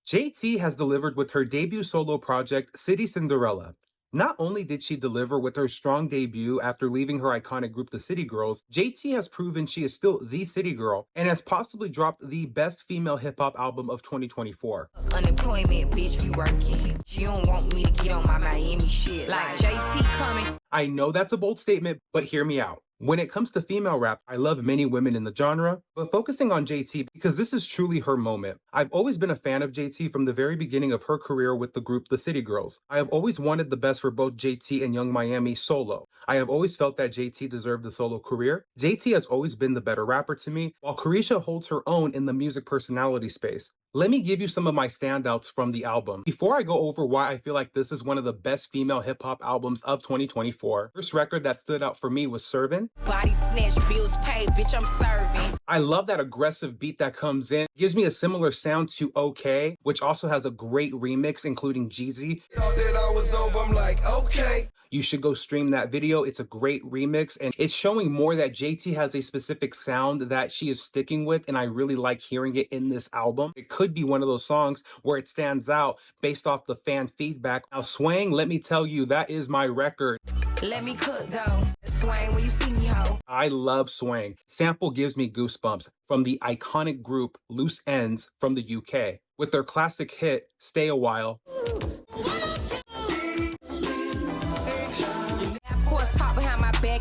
JT has delivered with her debut solo project, City Cinderella. Not only did she deliver with her strong debut after leaving her iconic group, the City Girls, JT has proven she is still the City Girl and has possibly dropped the best female hip hop album of 2024. Unemployment, bitch, we working. You don't want me to get on my Miami shit like JT coming. I know that's a bold statement, but hear me out. When it comes to female rap, I love many women in the genre, but focusing on JT because this is truly her moment. I've always been a fan of JT from the very beginning of her career with the group The City Girls. I have always wanted the best for both JT and Young Miami solo. I have always felt that JT deserved a solo career. JT has always been the better rapper to me, while Carisha holds her own in the music personality space. Let me give you some of my standouts from the album. Before I go over why I feel like this is one of the best female hip hop albums of 2024, first record that stood out for me was Servin'. Body snatch, bills paid, bitch, I'm serving. I love that aggressive beat that comes in. It gives me a similar sound to OK, which also has a great remix, including Jeezy. I'm like, okay. You should go stream that video. It's a great remix, and it's showing more that JT has a specific sound that she is sticking with, and I really like hearing it in this album. It could be one of those songs where it stands out based off the fan feedback. Now, Swang, let me tell you, that is my record. Let me cook though. Swang when you see me, ho. I love Swang. Sample gives me goosebumps from the iconic group Loose Ends from the UK with their classic hit, Stay a While.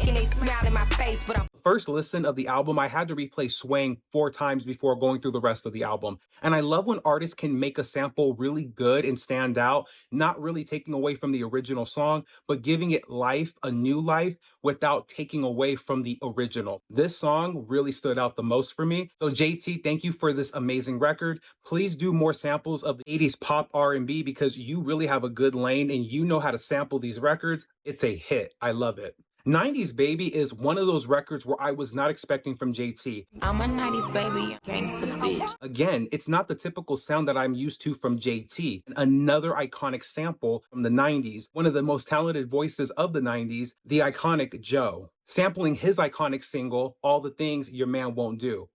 And they smile in my face, but I'm First listen of the album, I had to replay Swang 4 times before going through the rest of the album. And I love when artists can make a sample really good and stand out, not really taking away from the original song, but giving it life, a new life, without taking away from the original. This song really stood out the most for me. So JT, thank you for this amazing record. Please do more samples of the 80s pop R&B because you really have a good lane and you know how to sample these records. It's a hit. I love it. 90s Baby is one of those records where I was not expecting from JT. I'm a 90s baby, gangsta bitch. Again, it's not the typical sound that I'm used to from JT. Another iconic sample from the 90s, one of the most talented voices of the 90s, the iconic Joe, sampling his iconic single, All the Things Your Man Won't Do.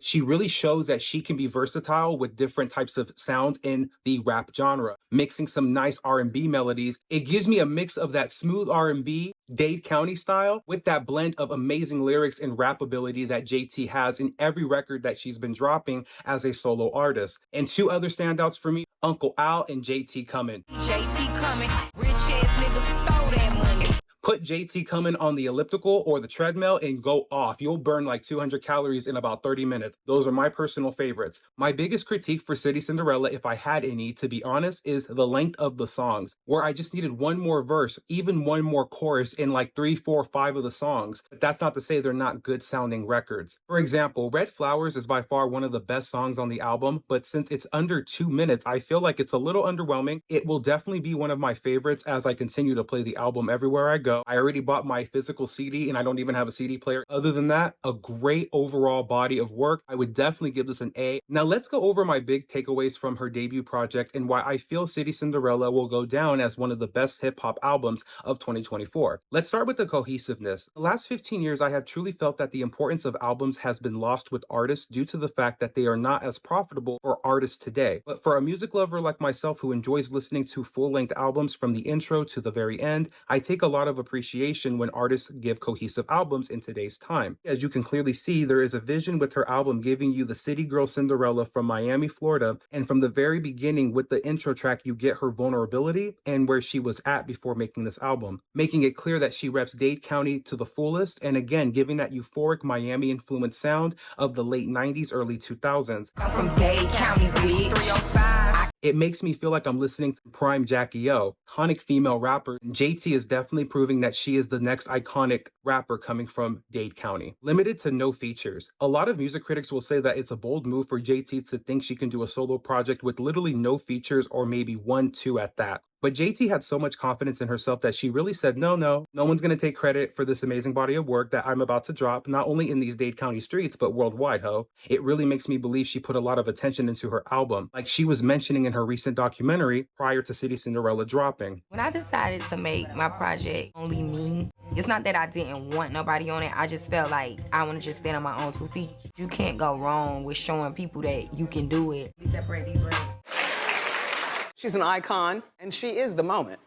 She really shows that she can be versatile with different types of sounds in the rap genre, mixing some nice R&B melodies. It gives me a mix of that smooth R&B, Dade County style, with that blend of amazing lyrics and rap ability that JT has in every record that she's been dropping as a solo artist. And 2 other standouts for me, Uncle Al and JT Coming. JT coming, rich ass nigga, throw that money. Put JT Coming on the elliptical or the treadmill and go off. You'll burn like 200 calories in about 30 minutes. Those are my personal favorites. My biggest critique for City Cinderella, if I had any, to be honest, is the length of the songs, where I just needed one more verse, even one more chorus in like 3, 4, 5 of the songs. But that's not to say they're not good sounding records. For example, Red Flowers is by far one of the best songs on the album, but since it's under 2 minutes, I feel like it's a little underwhelming. It will definitely be one of my favorites as I continue to play the album everywhere I go. I already bought my physical CD and I don't even have a CD player. Other than that, a great overall body of work. I would definitely give this an A. Now let's go over my big takeaways from her debut project and why I feel City Cinderella will go down as one of the best hip hop albums of 2024. Let's start with the cohesiveness. The last 15 years, I have truly felt that the importance of albums has been lost with artists due to the fact that they are not as profitable for artists today. But for a music lover like myself who enjoys listening to full-length albums from the intro to the very end, I take a lot of appreciation when artists give cohesive albums in today's time. As you can clearly see, there is a vision with her album giving you the city girl Cinderella from Miami, Florida, and from the very beginning with the intro track you get her vulnerability and where she was at before making this album, making it clear that she reps Dade County to the fullest, and again giving that euphoric Miami influenced sound of the late 90s, early 2000s. I'm from Dade County, bitch. 305. It makes me feel like I'm listening to prime Jackie O, iconic female rapper. And JT is definitely proving that she is the next iconic rapper coming from Dade County. Limited to no features. A lot of music critics will say that it's a bold move for JT to think she can do a solo project with literally no features or maybe 1, 2 at that. But JT had so much confidence in herself that she really said, no one's going to take credit for this amazing body of work that I'm about to drop, not only in these Dade County streets, but worldwide, ho. It really makes me believe she put a lot of attention into her album, like she was mentioning in her recent documentary prior to City Cinderella dropping. When I decided to make my project only me, It's not that I didn't want nobody on it. I just felt like I want to just stand on my own 2 feet. You can't go wrong with showing people that you can do it. We separate these rings. She's an icon, and she is the moment.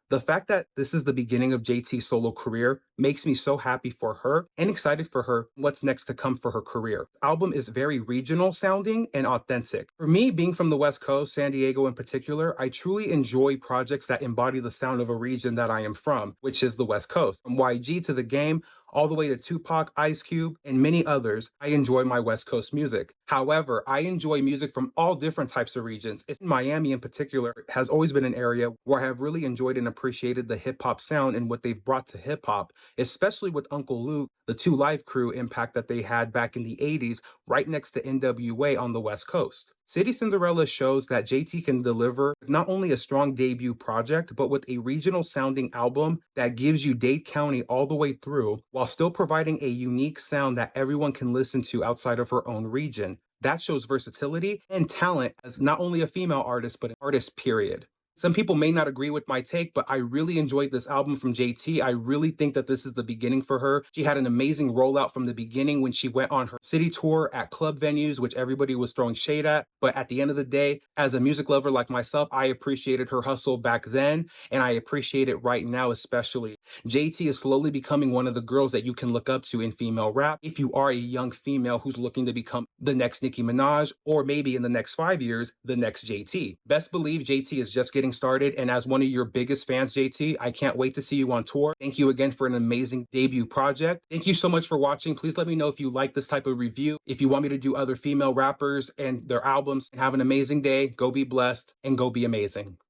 The fact that this is the beginning of JT's solo career makes me so happy for her and excited for her what's next to come for her career. The album is very regional sounding and authentic. For me, being from the West Coast, San Diego in particular, I truly enjoy projects that embody the sound of a region that I am from, which is the West Coast. From YG to The Game, all the way to Tupac, Ice Cube, and many others, I enjoy my West Coast music. However, I enjoy music from all different types of regions. Miami in particular has always been an area where I have really enjoyed and appreciated the hip hop sound and what they've brought to hip hop, especially with Uncle Luke, the Two Live Crew impact that they had back in the 80s, right next to NWA on the West Coast. City Cinderella shows that JT can deliver not only a strong debut project, but with a regional sounding album that gives you Dade County all the way through, while still providing a unique sound that everyone can listen to outside of her own region. That shows versatility and talent as not only a female artist, but an artist, period. Some people may not agree with my take, but I really enjoyed this album from JT. I really think that this is the beginning for her. She had an amazing rollout from the beginning when she went on her city tour at club venues, which everybody was throwing shade at. But at the end of the day, as a music lover like myself, I appreciated her hustle back then, and I appreciate it right now, especially. JT is slowly becoming one of the girls that you can look up to in female rap if you are a young female who's looking to become the next Nicki Minaj, or maybe in the next 5 years, the next JT. Best believe JT is just getting started, and as one of your biggest fans, JT, I can't wait to see you on tour. Thank you again for an amazing debut project. Thank you so much for watching. Please let me know if you like this type of review, if you want me to do other female rappers and their albums. And have an amazing day. Go be blessed and go be amazing.